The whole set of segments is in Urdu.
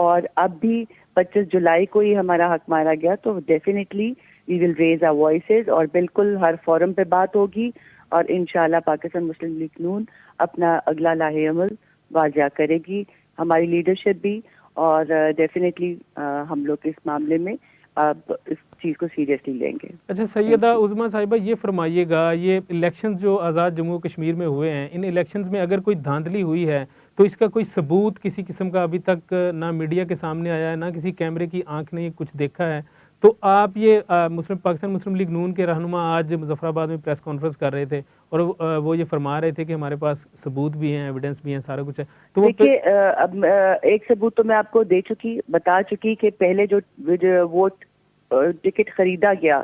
اور اب بھی 25 جولائی کو ہی ہمارا حق مارا گیا, تو definitely we will raise our voices, اور بالکل ہر فورم پہ بات ہوگی, اور انشاءاللہ پاکستان مسلم لیگ نون اپنا اگلا لاہے عمل واضح کرے گی, ہماری لیڈرشپ بھی, اور ڈیفینیٹلی ہم لوگ اس معاملے میں اب اس چیز کو سیریسلی لیں گے. اچھا سیدہ عظمیٰ صاحبہ, یہ فرمائیے گا, یہ الیکشنز جو آزاد جموں کشمیر میں ہوئے ہیں, ان الیکشنز میں اگر کوئی دھاندلی ہوئی ہے تو اس کا کوئی ثبوت کسی قسم کا ابھی تک نہ میڈیا کے سامنے آیا ہے, نہ کسی کیمرے کی آنکھ نے کچھ دیکھا ہے, تو آپ یہ پاکستان مسلم لیگ نون کے رہنما آج مظفر آباد میں پریس کانفرنس کر رہے تھے, اور وہ یہ فرما رہے تھے کہ ہمارے پاس ثبوت بھی ہیں, ایویڈنس بھی ہیں, سارا کچھ ہے. تو دیکھیے اب ایک ثبوت تو میں آپ کو بتا چکی کہ پہلے جو ووٹ ٹکٹ خریدا گیا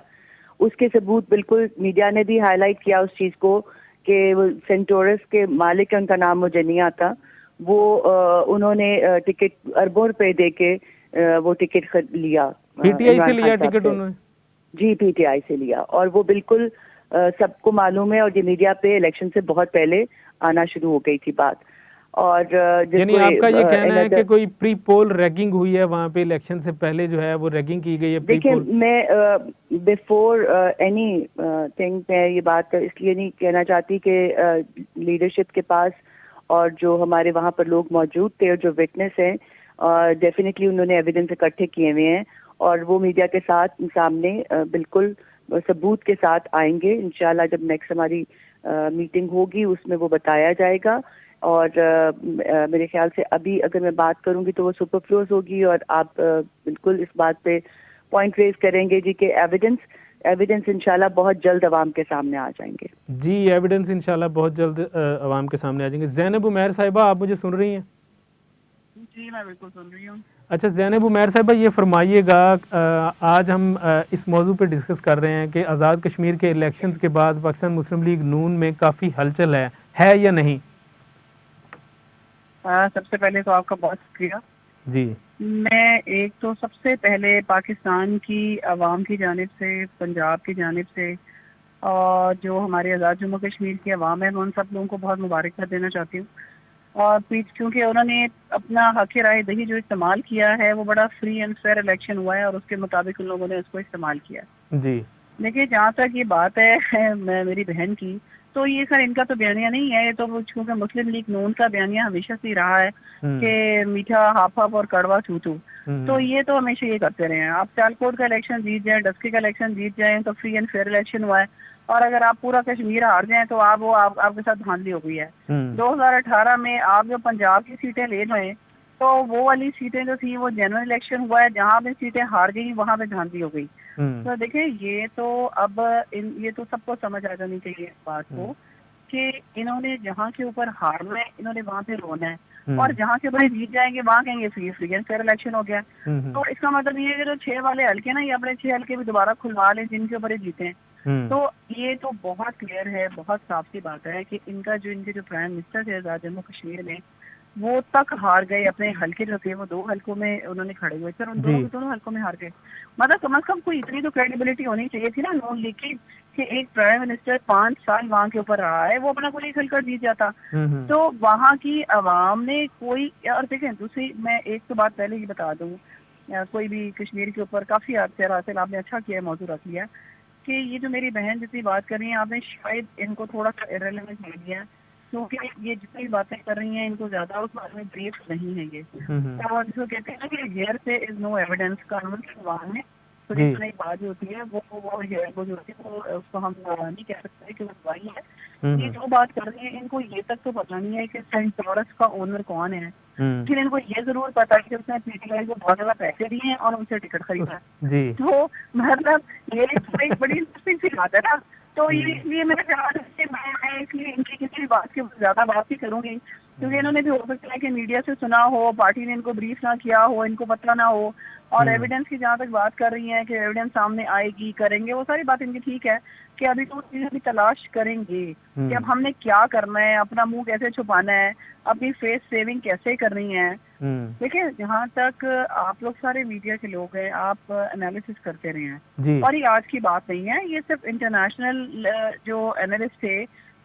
اس کے ثبوت بالکل میڈیا نے بھی ہائی لائٹ کیا اس چیز کو کہ سینٹورس کے مالک, ان کا نام مجھے نہیں آتا, وہ انہوں نے ٹکٹ اربوں روپے دے کے وہ ٹکٹ لیا, پی ٹی آئی سے لیا ٹکٹ انہوں نے, جی پی ٹی آئی سے لیا, اور وہ بالکل سب کو معلوم ہے, اور یہ میڈیا پہ الیکشن سے بہت پہلے آنا شروع ہو گئی تھی بات. اور یعنی آپ کا یہ کہنا ہے کہ کوئی پری پول ریگنگ ہوئی ہے وہاں پہ, الیکشن سے پہلے جو ہے وہ ریگنگ کی گئی ہے پری دیکھیں, پول؟ میں بیفور اینی تھنگ میں یہ بات اس لیے نہیں کہنا چاہتی کہ لیڈرشپ کے پاس اور جو ہمارے وہاں پر لوگ موجود تھے اور جو وٹنس ہیں, ڈیفینیٹلی انہوں نے ایویڈنس اکٹھے کیے ہوئے ہیں, اور وہ میڈیا کے ساتھ سامنے بالکل ثبوت کے ساتھ آئیں گے انشاءاللہ. جب نیکسٹ ہماری میٹنگ ہوگی اس میں وہ بتایا جائے گا, اور میرے خیال سے ابھی اگر میں بات کروں گی تو وہ سپرفلوز ہوگی, اور آپ بالکل اس بات پہ پوائنٹ ریز کریں گے جی کہ ایویڈنس انشاءاللہ بہت جلد عوام کے سامنے آ جائیں گے. جی ایویڈنس انشاءاللہ بہت جلد عوام کے سامنے آ جائیں گے. زینب عمیر صاحبہ, آپ مجھے سن رہی ہیں؟ جی میں بالکل سن رہی ہوں. اچھا زینب عمیر صاحبہ, یہ فرمائیے گا, آج ہم اس موضوع پہ ڈسکس کر رہے ہیں کہ آزاد کشمیر کے الیکشنز کے بعد پاکستان مسلم لیگ نون میں کافی ہلچل ہے یا نہیں؟ سب سے پہلے تو آپ کا بہت شکریہ. جی میں ایک تو سب سے پہلے پاکستان کی عوام کی جانب سے, پنجاب کی جانب سے, اور جو ہمارے آزاد جموں کشمیر کی عوام ہے, میں ان سب لوگوں کو بہت مبارکباد دینا چاہتی ہوں. اور کیونکہ انہوں نے اپنا حق رائے دہی جو استعمال کیا ہے وہ بڑا فری اینڈ فیئر الیکشن ہوا ہے, اور اس کے مطابق ان لوگوں نے اس کو استعمال کیا. جی دیکھیے جہاں تک یہ بات ہے میری بہن کی, تو یہ سر ان کا تو بیانیہ نہیں ہے, یہ تو چونکہ مسلم لیگ نون کا بیانیہ ہمیشہ سے ہی رہا ہے کہ میٹھا ہاف ہاف اور کڑوا چھو چھو, تو یہ تو ہمیشہ یہ کرتے رہے ہیں. آپ سیالکوٹ کا الیکشن جیت جائیں, ڈسکی کا الیکشن جیت جائیں تو فری اینڈ فیئر الیکشن ہوا ہے, اور اگر آپ پورا کشمیر ہار جائیں تو آپ کے ساتھ دھاندلی ہو گئی ہے. 2018 میں آپ جو پنجاب کی سیٹیں لے گئے تو وہ والی سیٹیں جو تھی وہ جنرل الیکشن ہوا ہے, جہاں پہ سیٹیں ہار گئی وہاں پہ دھاندلی ہو گئی. تو دیکھیں یہ تو اب یہ تو سب کو سمجھ آ جانی چاہیے اس بات کو کہ انہوں نے جہاں کے اوپر ہارنا ہے انہوں نے وہاں پہ رونا ہے, اور جہاں کے اوپر جیت جائیں گے وہاں کہیں گے فری اینڈ فیئر الیکشن ہو گیا. تو اس کا مطلب یہ ہے کہ جو 6 والے حلقے نا, یہ اپنے 6 حلقے بھی دوبارہ کھلوا لیں جن کے اوپر یہ جیتے ہیں. تو یہ تو بہت کلیئر ہے, بہت صاف سی بات ہے کہ ان کے جو پرائم منسٹر تھے آزاد جموں کشمیر میں, وہ تک ہار گئے. اپنے حلقے جو تھے وہ 2 حلقوں میں انہوں نے کھڑے ہوئے تھے, اور ان دونوں حلقوں میں ہار گئے. مطلب کم از کم کوئی اتنی تو کریڈیبلٹی ہونی چاہیے تھی نا نون لیگ کی کہ ایک پرائم منسٹر 5 سال وہاں کے اوپر رہا ہے, وہ اپنا کوئی حلقہ جیت جاتا. تو وہاں کی عوام نے کوئی, اور دیکھیں دوسری میں ایک تو بات پہلے ہی بتا دوں, کوئی بھی کشمیر کے اوپر کافی حاصل آپ نے اچھا کیا ہے, موضوع رکھ لیا کہ یہ جو میری بہن جتنی بات کر رہی ہیں آپ نے شاید ان کو تھوڑا سا ایرریلیونٹ لے لیا, کیونکہ یہ جتنی باتیں کر رہی ہیں ان کو زیادہ اس بارے میں بریف نہیں ہے. یہ اور جو کہتے ہیں نا کہ ہیئر سے از نو ایویڈنس, قانون کے زبان میں تو جس طرح بات جو ہوتی ہے وہ جو ہوتی ہے وہ اس کو ہم نہیں کہہ سکتے کہ وہ دوائی ہے. یہ جو بات کر رہی ہیں ان کو یہ تک تو پتا نہیں ہے کہ سینٹورس کا اونر کون ہے, پھر ان کو یہ ضرور پتا ہے کہ اس نے پی ٹی آئی کو بہت زیادہ پیسے دیے ہیں اور ان سے ٹکٹ خریدا ہے. تو مطلب یہ بڑی انٹرسٹنگ سی بات ہے نا. تو یہ اس لیے میرا خیال ہے کہ میں اس لیے ان کی کسی بھی بات کی زیادہ بات ہی کروں گی, کیونکہ انہوں نے بھی ہو سکتا ہے کہ میڈیا سے سنا ہو, پارٹی نے ان کو بریف نہ کیا ہو, ان کو پتہ نہ ہو, اور ایویڈنس کی جہاں تک بات کر رہی ہیں کہ ایویڈنس سامنے آئے گی, کریں گے, وہ ساری بات ان کی ٹھیک ہے کہ ابھی تو چیزیں بھی تلاش کریں گے کہ اب ہم نے کیا کرنا ہے, اپنا منہ کیسے چھپانا ہے, اپنی فیس سیونگ کیسے کرنی ہے. دیکھیں جہاں تک آپ لوگ سارے میڈیا کے لوگ ہیں, آپ انالیسس کرتے رہے ہیں, اور یہ آج کی بات نہیں ہے, یہ صرف انٹرنیشنل جو انالسٹ تھے,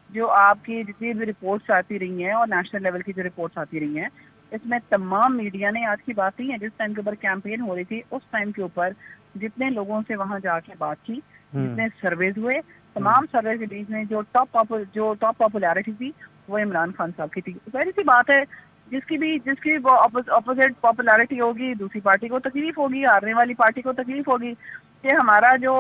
جو آپ کی جتنی بھی رپورٹس آتی رہی ہیں اور نیشنل لیول کی جو رپورٹس آتی رہی ہیں, اس میں تمام میڈیا نے، آج کی بات نہیں ہے، جس ٹائم کے اوپر کیمپین ہو رہی تھی اس ٹائم کے اوپر جتنے لوگوں سے وہاں جا کے بات کی، جتنے سرویز ہوئے، تمام سروے کے بیچ میں جو ٹاپ پاپولیرٹی تھی وہ عمران خان صاحب کی تھی. ظاہر سی بات ہے جس کی اپوزٹ پاپولیرٹی ہوگی دوسری پارٹی کو تکلیف ہوگی، ہارنے والی پارٹی کو تکلیف ہوگی کہ ہمارا جو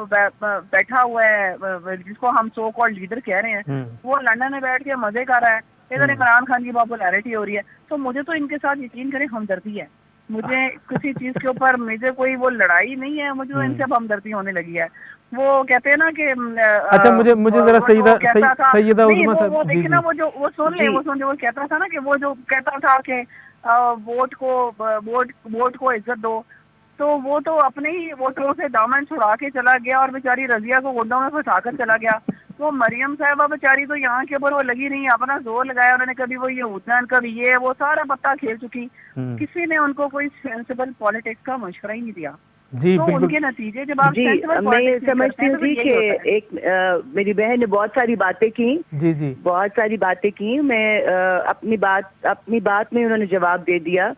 بیٹھا ہوا ہے جس کو ہم سو کالڈ لیڈر کہہ رہے ہیں وہ لندن میں بیٹھ کے مزے کر رہا ہے، ادھر عمران خان کی پاپولیرٹی ہو رہی ہے. تو مجھے تو ان کے ساتھ یقین کریں ہمدردی ہے، مجھے کسی چیز کے اوپر مجھے کوئی وہ لڑائی نہیں ہے، مجھے ان سے اب ہمدردی ہونے لگی ہے. وہ کہتے ہیں نا کہ اچھا مجھے ذرا سیدہ عظمیٰ صاحب وہ جی دیکھیں نا، وہ جو وہ سن لیں، وہ کہتا تھا نا کہ وہ جو کہتا تھا کہ ووٹ کو عزت دو، تو وہ تو اپنے ہی ووٹروں سے دامن چھڑا کے چلا گیا اور بیچاری رضیہ کو گنڈوں میں پھنسا کر چلا گیا. وہ مریم صاحبہ بیچاری تو یہاں کے اوپر وہ لگی نہیں، اپنا زور لگایا انہوں نے، کبھی وہ یہودین کبھی یہ وہ سارا پتا کھیل چکی، کسی نے ان کو کوئی سینسیبل پالیٹکس کا مشورہ ہی نہیں دیا. جی تو ان بالکل کے نتیجے جب آپ جی میں سمجھتی ہوں کہ ایک میری بہن نے بہت ساری باتیں کی، جی بہت ساری باتیں کی. میں اپنی بات میں انہوں نے جواب دے دیا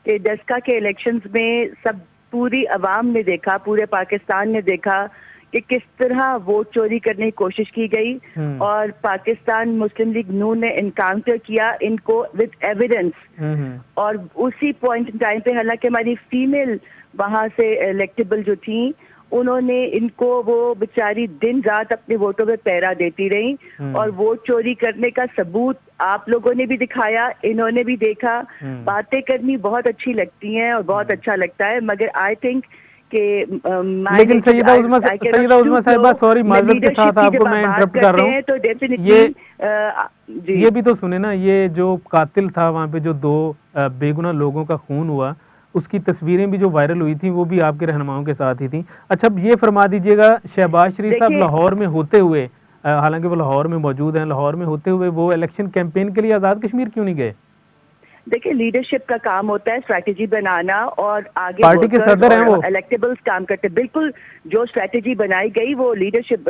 کہ ڈسکا کے الیکشنز میں سب پوری عوام نے دیکھا، پورے پاکستان نے دیکھا کہ کس طرح ووٹ چوری کرنے کی کوشش کی گئی، اور پاکستان مسلم لیگ نون نے انکاؤنٹر کیا ان کو وتھ ایویڈنس. اور اسی پوائنٹ ان ٹائم پہ حالانکہ ہماری فیمیل وہاں سے الیکٹیبل جو تھیں انہوں نے ان کو وہ بیچاری دن رات اپنے ووٹوں پہ پہرا دیتی رہی، اور ووٹ چوری کرنے کا ثبوت آپ لوگوں نے بھی دکھایا، انہوں نے بھی دیکھا. باتیں کرنی بہت اچھی لگتی ہیں اور بہت اچھا لگتا ہے، مگر آئی تھنک کہ لیکن سیدہ عظمیٰ صاحبہ سوری معذرت کے ساتھ آپ کو میں انٹرپٹ کر رہا ہوں، تو ڈیفینیٹلی یہ بھی تو سنیں نا، یہ جو قاتل تھا وہاں پہ جو 2 بے گناہ لوگوں کا خون ہوا، اس کی تصویریں بھی جو وائرل ہوئی تھیں وہ بھی آپ کے رہنماؤں کے ساتھ ہی تھیں. اچھا یہ فرما دیجئے گا، شہباز شریف صاحب لاہور میں ہوتے ہوئے، حالانکہ وہ لاہور میں موجود ہیں، لاہور میں ہوتے ہوئے وہ الیکشن کیمپین کے لیے آزاد کشمیر کیوں نہیں گئے؟ دیکھیں لیڈرشپ کا کام ہوتا ہے اسٹریٹجی بنانا اور آگے پارٹی کے صدر ہیں وہ، الیکٹیبلز کام کرتے. بالکل جو اسٹریٹجی بنائی گئی وہ لیڈرشپ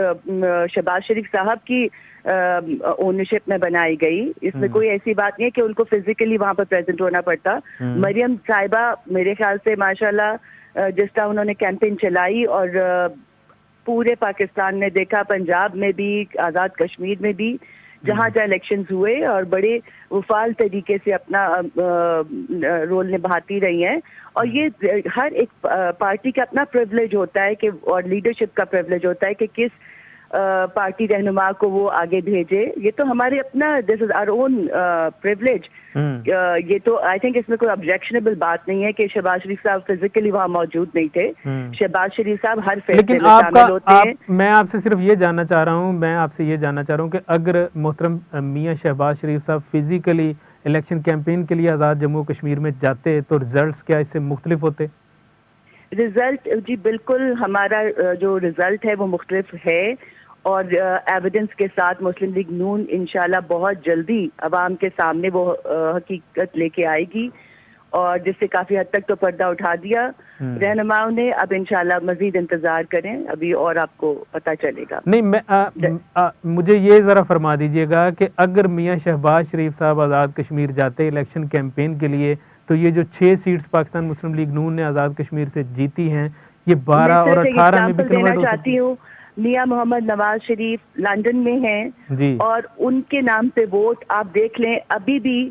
شہباز شریف صاحب کی اونرشپ میں بنائی گئی. اس میں کوئی ایسی بات نہیں ہے کہ ان کو فزیکلی وہاں پر پریزنٹ ہونا پڑتا. مریم صاحبہ میرے خیال سے ماشاءاللہ جس طرح انہوں نے کیمپین چلائی اور پورے پاکستان نے دیکھا، پنجاب میں بھی، آزاد کشمیر میں بھی، جہاں جہاں الیکشنز ہوئے، اور بڑے وفال طریقے سے اپنا رول نبھاتی رہی ہیں. اور یہ ہر ایک پارٹی کا اپنا پریولیج ہوتا ہے کہ، اور لیڈرشپ کا پریولیج ہوتا ہے کہ کس پارٹی رہنما کو وہ آگے بھیجے. یہ تو ہمارے اپنا دس از آور اون پریولیج. یہ تو آئی تھنک اس میں کوئی آبجیکشنیبل بات نہیں ہے کہ شہباز شریف صاحب فزیکلی وہاں موجود نہیں تھے. شہباز شریف صاحب ہر فیصلے میں شامل ہوتے ہیں. میں آپ سے صرف یہ جاننا چاہ رہا ہوں کہ اگر محترم میاں شہباز شریف صاحب فزیکلی الیکشن کیمپین کے لیے آزاد جموں کشمیر میں جاتے تو رزلٹس کیا اس سے مختلف ہوتے؟ رزلٹ جی بالکل ہمارا جو رزلٹ ہے وہ مختلف ہے، اور ایویڈنس کے ساتھ مسلم لیگ نون انشاءاللہ بہت جلدی عوام کے سامنے وہ حقیقت لے کے آئے گی، اور جس سے کافی حد تک تو پردہ اٹھا دیا رہنماؤں نے. اب انشاءاللہ مزید انتظار کریں، ابھی اور آپ کو پتہ چلے گا. نہیں مجھے یہ ذرا فرما دیجئے گا کہ اگر میاں شہباز شریف صاحب آزاد کشمیر جاتے الیکشن کیمپین کے لیے تو یہ جو 6 سیٹس پاکستان مسلم لیگ نون نے آزاد کشمیر سے جیتی ہیں، یہ 12 اور 18 میں بھی کنورٹ ہو سکتی ہوں. میاں محمد نواز شریف لندن میں ہیں اور ان کے نام پہ ووٹ آپ دیکھ لیں، ابھی بھی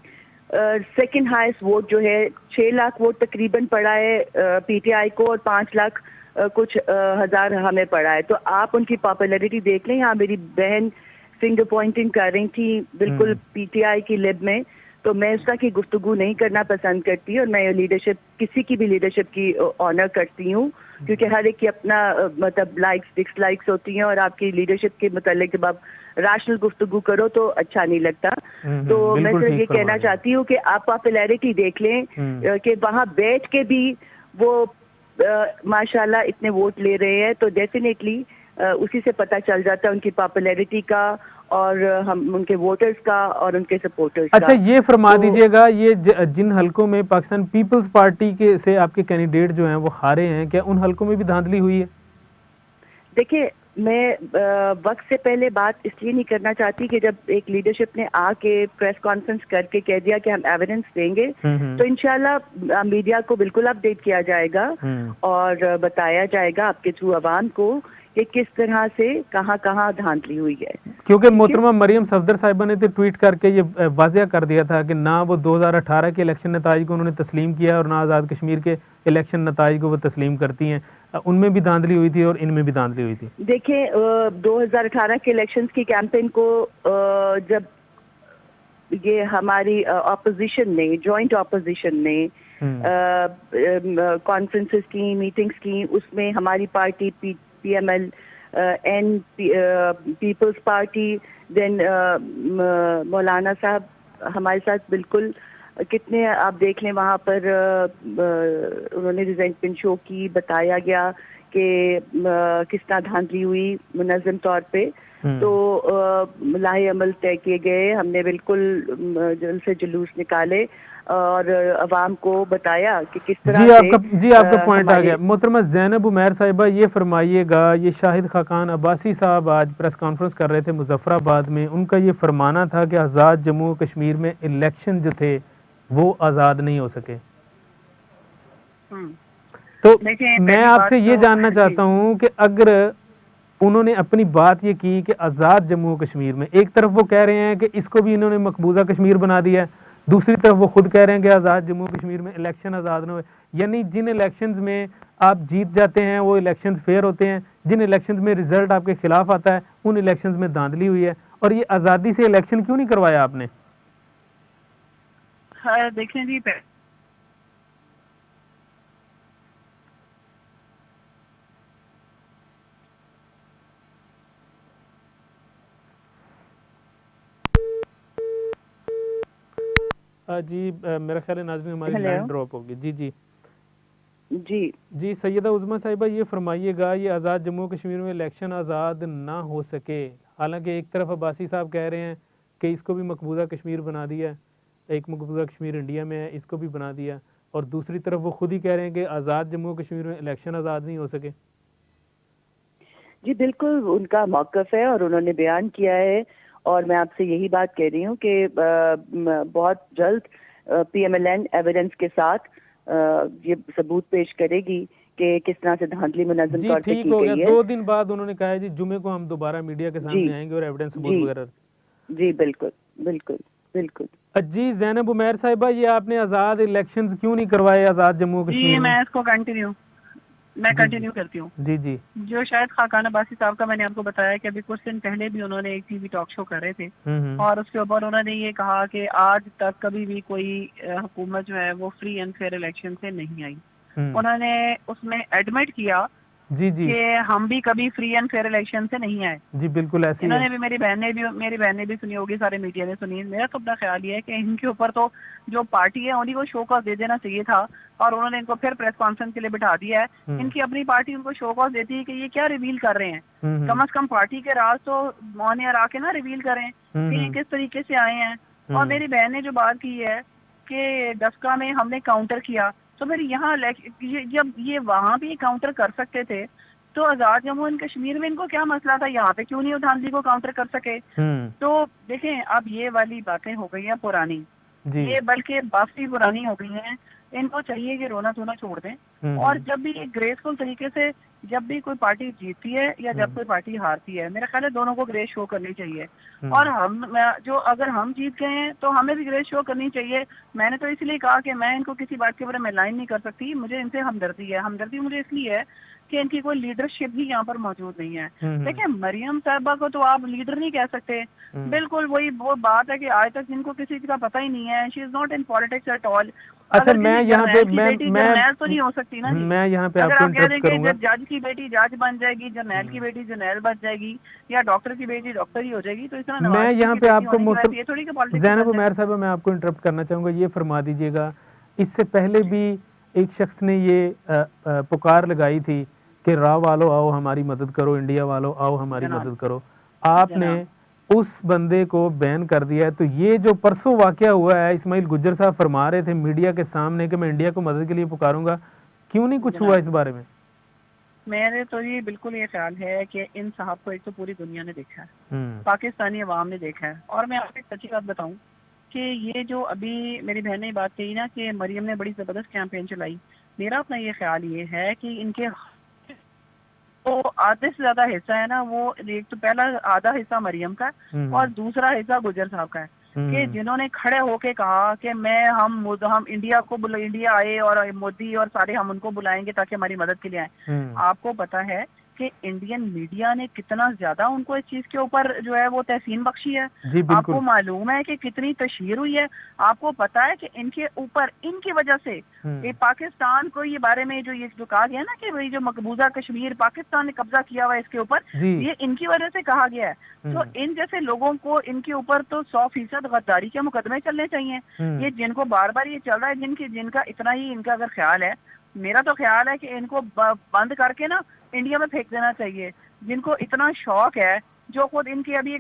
سیکنڈ ہائیسٹ ووٹ جو ہے 6 لاکھ ووٹ تقریباً پڑا ہے پی ٹی آئی کو، اور 5 لاکھ کچھ ہزار ہمیں پڑا ہے. تو آپ ان کی پاپولیرٹی دیکھ لیں. یہاں میری بہن فنگر پوائنٹنگ کر رہی تھی بالکل پی ٹی آئی کی لب میں، تو میں اس طرح کی گفتگو نہیں کرنا پسند کرتی، اور میں لیڈرشپ کسی کی بھی لیڈرشپ کی آنر کرتی ہوں، کیونکہ ہر ایک کی اپنا مطلب لائکس ڈس لائکس ہوتی ہیں، اور آپ کی لیڈرشپ کے متعلق جب آپ راشنل گفتگو کرو تو اچھا نہیں لگتا. تو میں صرف یہ کہنا چاہتی ہوں کہ آپ پاپولیرٹی دیکھ لیں کہ وہاں بیٹھ کے بھی وہ ماشاءاللہ اتنے ووٹ لے رہے ہیں، تو ڈیفینیٹلی اسی سے پتہ چل جاتا ہے ان کی پاپولیرٹی کا، اور ہم ان کے ووٹرز کا اور ان کے سپورٹرز کا. اچھا یہ فرما دیجئے گا، یہ جن حلقوں میں پاکستان پیپلز پارٹی کے سے آپ کے کینڈیڈیٹ جو ہیں وہ ہارے ہیں، کیا ان حلقوں میں بھی دھاندلی ہوئی ہے؟ دیکھیں میں وقت سے پہلے بات اس لیے نہیں کرنا چاہتی کہ جب ایک لیڈرشپ نے آ کے پریس کانفرنس کر کے کہہ دیا کہ ہم ایویڈنس دیں گے تو انشاءاللہ میڈیا کو بالکل اپڈیٹ کیا جائے گا اور بتایا جائے گا آپ کے تھرو عوام کو کہ کس طرح سے کہاں کہاں دھاندلی ہوئی ہے. کیونکہ محترمہ مریم صفدر صاحبہ نے تو ٹویٹ کر کے یہ واضح کر دیا تھا کہ نہ وہ 2018 کے الیکشن نتائج کو انہوں نے تسلیم کیا اور نہ آزاد کشمیر کے الیکشن نتائج کو وہ تسلیم کرتی ہیں. ان میں بھی دھاندلی ہوئی تھی اور ان میں بھی دھاندلی ہوئی تھی. دیکھیں 2018 کے الیکشنز کی کیمپین کو جب یہ ہماری اپوزیشن نے جوائنٹ اپوزیشن نے کانفرنسز کی میٹنگز کی, اس میں ہماری party P M L N Peoples Party دین مولانا صاحب ہمارے ساتھ بالکل کتنے آپ دیکھ لیں وہاں پر انہوں نے ریزینٹمنٹ شو کی, بتایا گیا کہ کس طرح دھاندلی ہوئی منظم طور پہ. تو لاہے عمل طے کیے گئے, ہم نے بالکل جلد سے جلوس نکالے اور عوام کو بتایا کہ کس طرح جی آپ کا پوائنٹ آ گیا. محترمہ زینب عمیر صاحبہ یہ فرمائیے گا, یہ شاہد خاقان عباسی صاحب آج پریس کانفرنس کر رہے تھے مظفر آباد میں, ان کا یہ فرمانا تھا کہ آزاد جموں کشمیر میں الیکشن جو تھے وہ آزاد نہیں ہو سکے. تو میں آپ سے یہ جاننا چاہتا ہوں کہ اگر انہوں نے اپنی بات یہ کی کہ آزاد جموں کشمیر میں, ایک طرف وہ کہہ رہے ہیں کہ اس کو بھی انہوں نے مقبوضہ کشمیر بنا دیا ہے, دوسری طرف وہ خود کہہ رہے ہیں کہ آزاد جموں کشمیر میں الیکشن آزاد نہ ہوئے, یعنی جن الیکشنز میں آپ جیت جاتے ہیں وہ الیکشنز فیئر ہوتے ہیں, جن الیکشنز میں رزلٹ آپ کے خلاف آتا ہے ان الیکشنز میں دھاندلی ہوئی ہے, اور یہ آزادی سے الیکشن کیوں نہیں کروایا آپ نے؟ دیکھیں جی جی میرا خیال ہے ناظرین ہماری لائن ڈراپ ہوگی. جی سیدہ عظمیٰ صاحبہ یہ فرمائیے گا, یہ آزاد جموں کشمیر میں الیکشن آزاد نہ ہو سکے, حالانکہ ایک طرف عباسی صاحب کہہ رہے ہیں کہ اس کو بھی مقبوضہ کشمیر بنا دیا, ایک مقبوضہ کشمیر انڈیا میں ہے اس کو بھی بنا دیا, اور دوسری طرف وہ خود ہی کہہ رہے ہیں کہ آزاد جموں کشمیر میں الیکشن آزاد نہیں ہو سکے. جی بالکل ان کا موقف ہے اور انہوں نے بیان کیا ہے, اور میں آپ سے یہی بات کہہ رہی ہوں کہ بہت جلد P M L N evidence کے ساتھ یہ ثبوت پیش کرے گی کہ کس طرح سے دھاندلی منظم طور پہ کی گئی ہے. 2 دن بعد انہوں نے کہا ہے جی جمعے کو ہم دوبارہ میڈیا کے سامنے آئیں گے اور ایویڈنس ثبوت وغیرہ. جی بالکل بالکل بالکل. جی زینب عمیر صاحبہ یہ آپ نے آزاد الیکشنز کیوں نہیں کروائے آزاد جموں کشمیر جی میں اس کو کنٹینیو کرتی ہوں. جی جو شاید خاقان عباسی صاحب کا میں نے آپ کو بتایا کہ ابھی کچھ دن پہلے بھی انہوں نے ایک ٹی وی ٹاک شو کر رہے تھے اور اس کے اوپر انہوں نے یہ کہا کہ آج تک کبھی بھی کوئی حکومت جو ہے وہ فری اینڈ فیئر الیکشن سے نہیں آئی. انہوں نے اس میں ایڈمٹ کیا کہ ہم بھی کبھی فری اینڈ فیئر الیکشن سے نہیں آئے. جی بالکل ایسے انہوں نے بھی میری بہن نے بھی سنی ہوگی, سارے میڈیا نے سنی. میرا تو اپنا خیال یہ ہے کہ ان کے اوپر تو جو پارٹی ہے انہیں کو شو کاز دے دینا چاہیے تھا, اور انہوں نے ان کو پھر پریس کانفرنس کے لیے بٹھا دیا ہے. ان کی اپنی پارٹی ان کو شو کاز دیتی ہے کہ یہ کیا ریویل کر رہے ہیں, کم از کم پارٹی کے راز تو آن ایئر آ کے نا ریویل کریں کہ یہ کس طریقے سے آئے ہیں. اور میری بہن نے جو بات کی ہے کہ ڈسکا میں ہم نے کاؤنٹر کیا, تو پھر یہاں جب یہ وہاں بھی کاؤنٹر کر سکتے تھے تو آزاد جموں اینڈ کشمیر میں ان کو کیا مسئلہ تھا, یہاں پہ کیوں نہیں دھاندلی کو کاؤنٹر کر سکے. تو دیکھیں اب یہ والی باتیں ہو گئی ہیں پرانی, یہ بلکہ کافی پرانی ہو گئی ہیں. ان کو چاہیے کہ رونا دھونا چھوڑ دیں, اور جب بھی ایک گریسفل طریقے سے جب بھی کوئی پارٹی جیتتی ہے یا جب کوئی پارٹی ہارتی ہے, میرا خیال ہے دونوں کو گریس شو کرنی چاہیے. اور ہم جو اگر ہم جیت گئے ہیں تو ہمیں بھی گریس شو کرنی چاہیے. میں نے تو اس لیے کہا کہ میں ان کو کسی بات کے بارے میں لائن نہیں کر سکتی, مجھے ان سے ہمدردی ہے. ہمدردی مجھے اس لیے ہے کہ ان کی کوئی لیڈرشپ بھی یہاں پر موجود نہیں ہے. دیکھیں مریم صاحبہ کو تو آپ لیڈر نہیں کہہ سکتے, بالکل وہی وہ بات ہے کہ آج تک جن کو کسی چیز کا پتہ ہی نہیں ہے. She is not in politics at all. اچھا میں یہاں پہ جرنیل تو نہیں ہو سکتی نا. میں یہاں پہ اگر آپ کہہ دیں کہ جج کی بیٹی جج بن جائے گی, جرنیل کی بیٹی جرنیل بن جائے گی, یا ڈاکٹر کی بیٹی ڈاکٹر ہی ہو جائے گی, تو اس طرح میں یہاں پہ آپ کو زینب عمیر صاحبہ میں آپ کو انٹرپٹ کرنا چاہوں گا. یہ فرما دیجیے گا, اس سے پہلے بھی ایک شخص نے یہ پکار لگائی تھی کہ راہ والو آؤ ہماری مدد کرو, انڈیا والو آؤ ہماری مدد کرو. آپ نے اس بندے کو بین کر دیا ہے. تو یہ جو پرسوں واقعہ ہوا ہے, اسماعیل گجر صاحب فرما رہے تھے میڈیا کے سامنے کہ میں انڈیا کو مدد کے لیے پکاروں گا, کیوں نہیں کچھ ہوا اس بارے میں؟ میرے تو یہ بالکل یہ خیال ہے کہ ان صاحب کو ایک تو پوری دنیا نے دیکھا ہے, پاکستانی عوام نے دیکھا ہے. اور میں آپ کو ایک سچی بات بتاؤں کہ یہ جو ابھی میری بہن نے بات کہی نا کہ مریم نے بڑی زبردست کیمپین چلائی, میرا اپنا یہ خیال یہ ہے کہ ان کے تو آدھے سے زیادہ حصہ ہے نا, وہ ایک تو پہلا آدھا حصہ مریم کا ہے اور دوسرا حصہ گجر صاحب کا ہے, کہ جنہوں نے کھڑے ہو کے کہا کہ ہم انڈیا کو انڈیا آئے اور مودی اور سارے ہم ان کو بلائیں گے تاکہ ہماری مدد کے لیے آئیں. آپ کو پتا ہے کہ انڈین میڈیا نے کتنا زیادہ ان کو اس چیز کے اوپر جو ہے وہ تحسین بخشی ہے. آپ کو معلوم ہے کہ کتنی تشہیر ہوئی ہے. آپ کو پتا ہے کہ ان کے اوپر ان کی وجہ سے پاکستان کو یہ بارے میں جو کہا گیا نا کہ جو مقبوضہ کشمیر پاکستان نے قبضہ کیا ہوا ہے اس کے اوپر, یہ ان کی وجہ سے کہا گیا ہے. تو ان جیسے لوگوں کو ان کے اوپر تو 100% غداری کے مقدمے چلنے چاہیے. یہ جن کو بار بار یہ چل رہا ہے, جن کا اتنا ہی ان کا اگر خیال ہے, میرا تو خیال ہے کہ ان کو بند کر کے نا انڈیا میں پھینک دینا چاہیے. جن کو اتنا شوق ہے, جو خود ان کی ابھی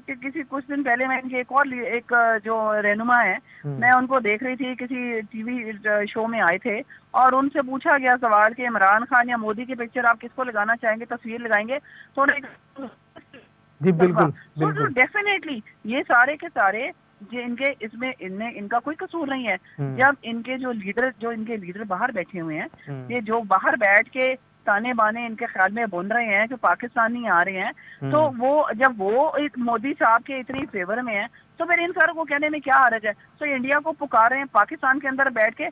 کچھ دن پہلے میں ان کے ایک جو رہنما ہے, میں ان کو دیکھ رہی تھی کسی ٹی وی شو میں آئے تھے اور ان سے پوچھا گیا سوال کہ عمران خان یا مودی کی پکچر آپ کس کو لگانا چاہیں گے, تصویر لگائیں گے؟ تو جی بالکل ڈیفینیٹلی یہ سارے کے سارے ان کے اس میں ان کا کوئی قصور نہیں ہے. جب ان کے جو ان کے لیڈر باہر بیٹھے ہوئے ہیں, یہ جو باہر بیٹھ کے تانے بانے ان کے خیال میں بن رہے ہیں کہ پاکستانی آ رہے ہیں, تو وہ جب وہ ایک مودی صاحب کے اتنی فیور میں ہیں تو پھر ان ساروں کو کہنے میں کیا حرج ہے؟ تو انڈیا کو پکار رہے ہیں پاکستان کے اندر بیٹھ کے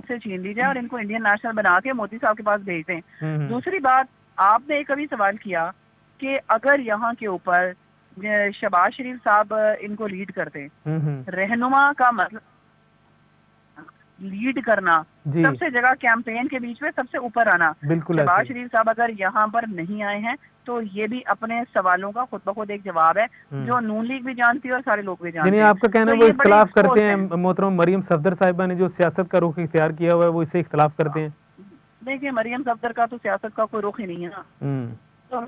سے چھین لی جائے اور ان کو انڈین نیشنل بنا کے مودی صاحب کے پاس بھیج دیں. دوسری بات, آپ نے کبھی سوال کیا کہ اگر یہاں کے اوپر شہباز شریف صاحب ان کو لیڈ کرتے, رہنما کا مطلب لیڈ کرنا, سب سے جگہ کیمپین کے بیچ میں سب سے اوپر آنا. شہباز شریف صاحب اگر یہاں پر نہیں آئے ہیں تو یہ بھی اپنے سوالوں کا خود بخود ایک جواب ہے جو نون لیگ بھی جانتی ہے اور سارے لوگ بھی جانتے ہیں. آپ کا کہنا ہے وہ اختلاف کرتے ہیں محترم مریم صفدر صاحبہ نے جو سیاست کا رخ اختیار کیا ہوا ہے, وہ اس سے اختلاف کرتے ہیں؟ دیکھیں مریم صفدر کا تو سیاست کا کوئی رخ ہی نہیں ہے نا,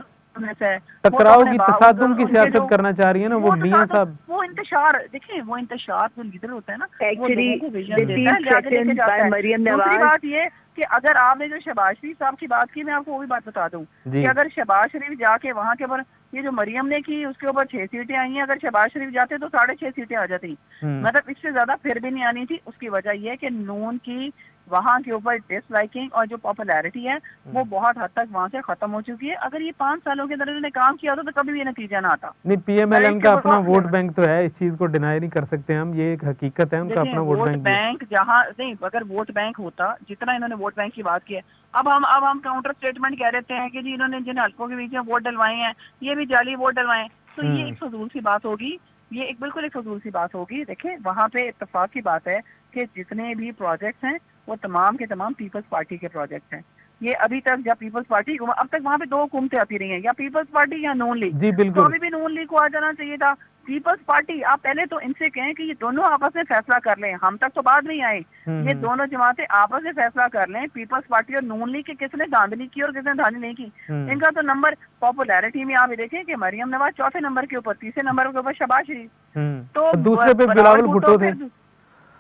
ٹکراؤ کی تصادم کی سیاست کرنا چاہ رہی ہے نا وہ میاں صاحب. وہ انتشار, دیکھیں وہ انتشار جو لیڈر ہوتا ہے نا, دوسری بات یہ کہ اگر آپ نے جو شہباز شریف صاحب کی بات کی, میں آپ کو وہ بھی بات بتا دوں کہ اگر شہباز شریف جا کے وہاں کے اوپر یہ جو مریم نے کی اس کے اوپر 6 سیٹیں آئی ہیں, اگر شہباز شریف جاتے تو 6.5 سیٹیں آ جاتی, مطلب اس سے زیادہ پھر بھی نہیں آنی تھی. اس کی وجہ یہ ہے کہ نون کی وہاں کے اوپر ڈس لائکنگ اور جو پاپولیرٹی ہے وہ بہت حد تک وہاں سے ختم ہو چکی ہے. اگر یہ 5 سالوں کے اندر انہوں نے کام کیا ہوتا تو کبھی بھی یہ نتیجہ نہ آتا. نہیں, پی ایم ایل این کا اپنا ووٹ بینک تو ہے, اس چیز کو ڈینائی نہیں کر سکتے ہم, یہ ایک حقیقت ہے ان کا اپنا ووٹ بینک. جہاں نہیں, اگر ووٹ بینک ہوتا جتنا انہوں نے ووٹ بینک کی بات کی ہے, اب ہم کاؤنٹر اسٹیٹمنٹ کہہ دیتے ہیں کہ جی انہوں نے جن حلقوں کے بیچ میں ووٹ ڈلوائے ہیں یہ بھی جعلی ووٹ ڈلوائے ہیں, تو یہ ایک فضول سی بات ہوگی. یہ ایک بالکل ایک فضول سی بات ہوگی. دیکھیں وہاں پہ اتفاق کی بات ہے کہ جتنے بھی پروجیکٹس ہیں وہ تمام کے تمام پیپلز پارٹی کے پروجیکٹس ہیں. یہ ابھی تک جب پیپلز پارٹی اب تک وہاں پہ 2 حکومتیں آتی رہی ہیں, یا پیپلز پارٹی یا نون لیگ. جی بالکل, تو ابھی بھی نون لیگ کو آ جانا چاہیے تھا. پیپلز پارٹی, آپ پہلے تو ان سے کہیں کہ یہ دونوں آپس میں فیصلہ کر لیں, ہم تک تو بعد میں آئے, یہ دونوں جماعتیں آپس میں فیصلہ کر لیں, پیپلز پارٹی اور نون لیگ کے کس نے دھاندلی کی اور کس نے دھاندلی نہیں کی. ان کا تو نمبر پاپولیرٹی میں آپ دیکھیں کہ مریم نواز 4تھے نمبر کے اوپر, 3رے نمبر کے اوپر شہباز شریف, تو دوسرے پہ بلاول بھٹو تھے,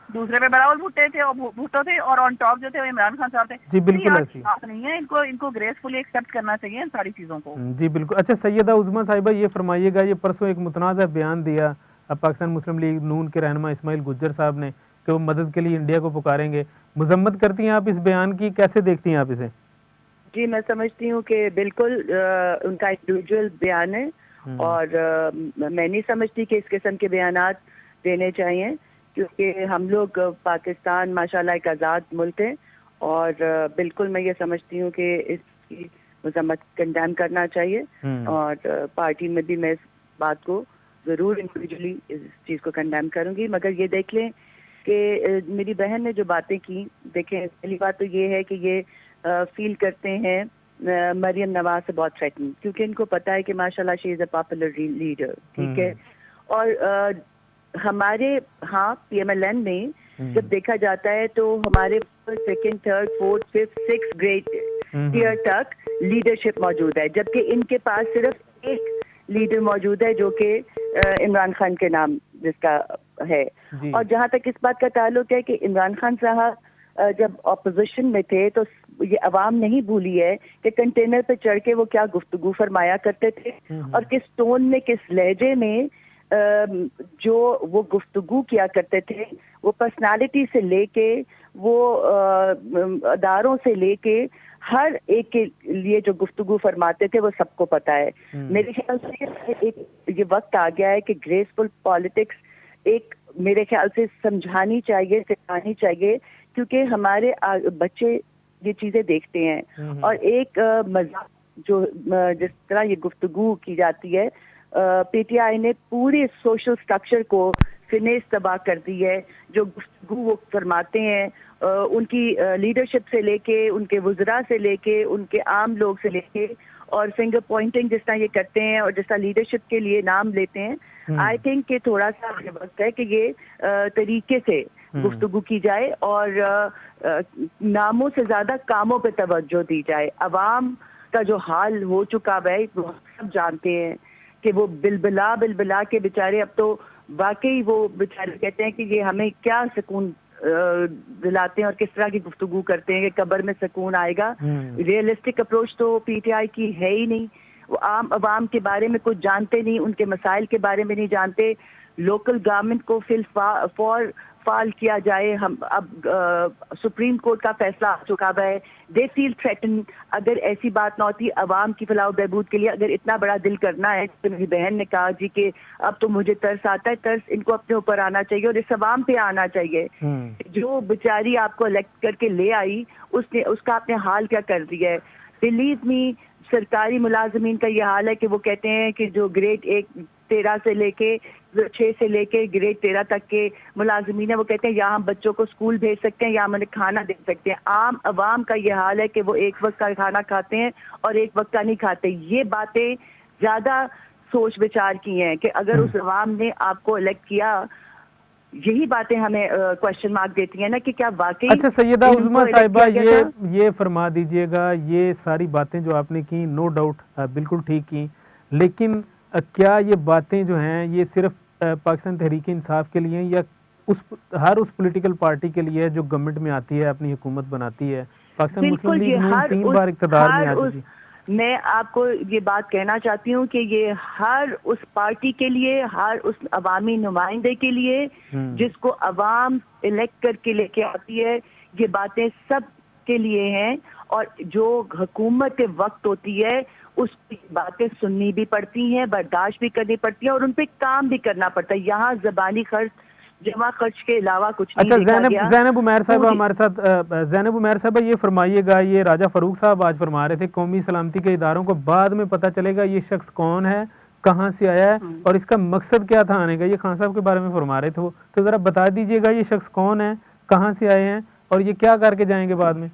دوسرے پہ بلاول بھٹو تھے اور آن ٹاپ جو تھے وہ عمران خان صاحب تھے. جی بالکل ایسی بات نہیں ہے, ان کو گریسفلی ایکسیپٹ کرنا چاہیے ان ساری چیزوں کو. جی بالکل. اچھا سیدہ عظمیٰ صاحبہ یہ فرمائیے گا, یہ پرسوں ایک متنازع بیان دیا پاکستان مسلم لیگ نون کے رہنما اسماعیل گجر صاحب نے کہ وہ مدد کے لیے انڈیا کو پکاریں گے, مذمت کرتی ہیں آپ اس بیان کی, کیسے دیکھتی ہیں آپ اسے؟ جی میں سمجھتی ہوں کہ بالکل ان کا انڈیویجول بیان ہے, اور میں نہیں سمجھتی کہ اس قسم کے بیانات دینے چاہیے, کیونکہ ہم لوگ پاکستان ماشاءاللہ ایک آزاد ملک ہے, اور بالکل میں یہ سمجھتی ہوں کہ اس کی مذمت کنڈیم کرنا چاہیے, اور پارٹی میں بھی میں اس بات کو ضرور انڈیویجولی اس چیز کو کنڈیم کروں گی. مگر یہ دیکھ لیں کہ میری بہن نے جو باتیں کی, دیکھیں پہلی بات تو یہ ہے کہ یہ فیل کرتے ہیں مریم نواز سے بہت تھریٹنگ, کیونکہ ان کو پتا ہے کہ ماشاءاللہ شی از اے پاپولر لیڈر, ٹھیک ہے. اور ہمارے پی ایم ایل این میں جب دیکھا جاتا ہے تو ہمارے 2nd 3rd 4th 5th 6th grade tier تک لیڈرشپ موجود ہے, جبکہ ان کے پاس صرف ایک لیڈر موجود ہے جو کہ عمران خان کے نام جس کا ہے. اور جہاں تک اس بات کا تعلق ہے کہ عمران خان صاحب جب اپوزیشن میں تھے تو یہ عوام نہیں بھولی ہے کہ کنٹینر پہ چڑھ کے وہ کیا گفتگو فرمایا کرتے تھے اور کس ٹون میں کس لہجے میں جو وہ گفتگو کیا کرتے تھے. وہ پرسنالٹی سے لے کے وہ اداروں سے لے کے ہر ایک کے لیے جو گفتگو فرماتے تھے وہ سب کو پتا ہے. میرے خیال سے یہ وقت آ گیا ہے کہ گریسفل پالیٹکس ایک میرے خیال سے سمجھانی چاہیے, سکھانی چاہیے, کیونکہ ہمارے بچے یہ چیزیں دیکھتے ہیں. اور ایک مذاق جو جس طرح یہ گفتگو کی جاتی ہے, پی ٹی آئی نے پورے سوشل سٹرکچر کو فنیس تباہ کر دی ہے. جو گفتگو وہ فرماتے ہیں ان کی لیڈرشپ سے لے کے, ان کے وزراء سے لے کے, ان کے عام لوگ سے لے کے, اور فنگر پوائنٹنگ جس طرح یہ کرتے ہیں اور جس طرح لیڈرشپ کے لیے نام لیتے ہیں, آئی تھنک کہ تھوڑا سا وقت ہے کہ یہ طریقے سے گفتگو کی جائے اور ناموں سے زیادہ کاموں پہ توجہ دی جائے. عوام کا جو حال ہو چکا ہے وہ سب جانتے ہیں کہ وہ بلبلا کے بیچارے اب تو واقعی وہ بیچارے کہتے ہیں کہ یہ ہمیں کیا سکون دلاتے ہیں اور کس طرح کی گفتگو کرتے ہیں کہ قبر میں سکون آئے گا. ریئلسٹک اپروچ تو پی ٹی آئی کی ہے ہی نہیں. وہ عام عوام کے بارے میں کچھ جانتے نہیں, ان کے مسائل کے بارے میں نہیں جانتے. لوکل گورنمنٹ کو فال کیا جائے. ہم اب سپریم کورٹ کا فیصلہ آ چکا ہے. دے فیل تھریٹن. اگر ایسی بات نہ ہوتی عوام کی فلاح و بہبود کے لیے, اگر اتنا بڑا دل کرنا ہے, تو میری بہن نے کہا جی کہ اب تو مجھے ترس آتا ہے, ترس ان کو اپنے اوپر آنا چاہیے اور اس عوام پہ آنا چاہیے. جو بیچاری آپ کو الیکٹ کر کے لے آئی اس کا آپ نے حال کیا کر دیا ہے. بلیو می, سرکاری ملازمین کا یہ حال ہے کہ وہ کہتے ہیں کہ جو گریڈ 13 سے لے کے 6 سے لے کے گریڈ 13 تک کے ملازمین ہیں, وہ کہتے ہیں یہاں ہم بچوں کو اسکول بھیج سکتے ہیں, یہاں ہم انہیں کھانا دے سکتے ہیں. عام عوام کا یہ حال ہے کہ وہ ایک وقت کا کھانا کھاتے ہیں اور ایک وقت کا نہیں کھاتے. یہ باتیں زیادہ سوچ بچار کی ہیں کہ اگر اس عوام نے آپ کو الیکٹ کیا, یہی باتیں ہمیں کوشچن مارک دیتی ہیں نا کہ کیا واقعی. اچھا سیدہ عظمیٰ صاحبہ, یہ فرما دیجئے گا, یہ ساری باتیں جو آپ نے کی نو ڈاؤٹ بالکل ٹھیک کی, لیکن کیا یہ باتیں جو ہیں یہ صرف پاکستان تحریک انصاف کے لیے یا ہر اس پولیٹیکل پارٹی کے لیے جو گورنمنٹ میں آتی ہے, اپنی حکومت بناتی ہے؟ پاکستان مسلم لیگ نون 3 بار اقتدار میں آ چکی. میں آپ کو یہ بات کہنا چاہتی ہوں کہ یہ ہر اس پارٹی کے لیے, ہر اس عوامی نمائندے کے لیے جس کو عوام الیکٹ کر کے لے کے آتی ہے, یہ باتیں سب کے لیے ہیں. اور جو حکومت وقت ہوتی ہے اس کی باتیں سننی بھی پڑتی ہیں, برداشت بھی کرنی پڑتی ہیں اور ان پہ کام بھی کرنا پڑتا ہے. یہاں زبانی خرچ جمع خرچ کے علاوہ کچھ نہیں دیکھا گیا. زینب عمیر صاحبہ ہمارے ساتھ. زینب عمیر صاحبہ یہ فرمائیے گا, یہ راجہ فاروق صاحب آج فرما رہے تھے قومی سلامتی کے اداروں کو بعد میں پتہ چلے گا یہ شخص کون ہے, کہاں سے آیا ہے اور اس کا مقصد کیا تھا آنے کا. یہ خان صاحب کے بارے میں فرما رہے تھے, تو ذرا بتا دیجئے گا یہ شخص کون ہے, کہاں سے آئے ہیں اور یہ کیا کر کے جائیں گے بعد میں.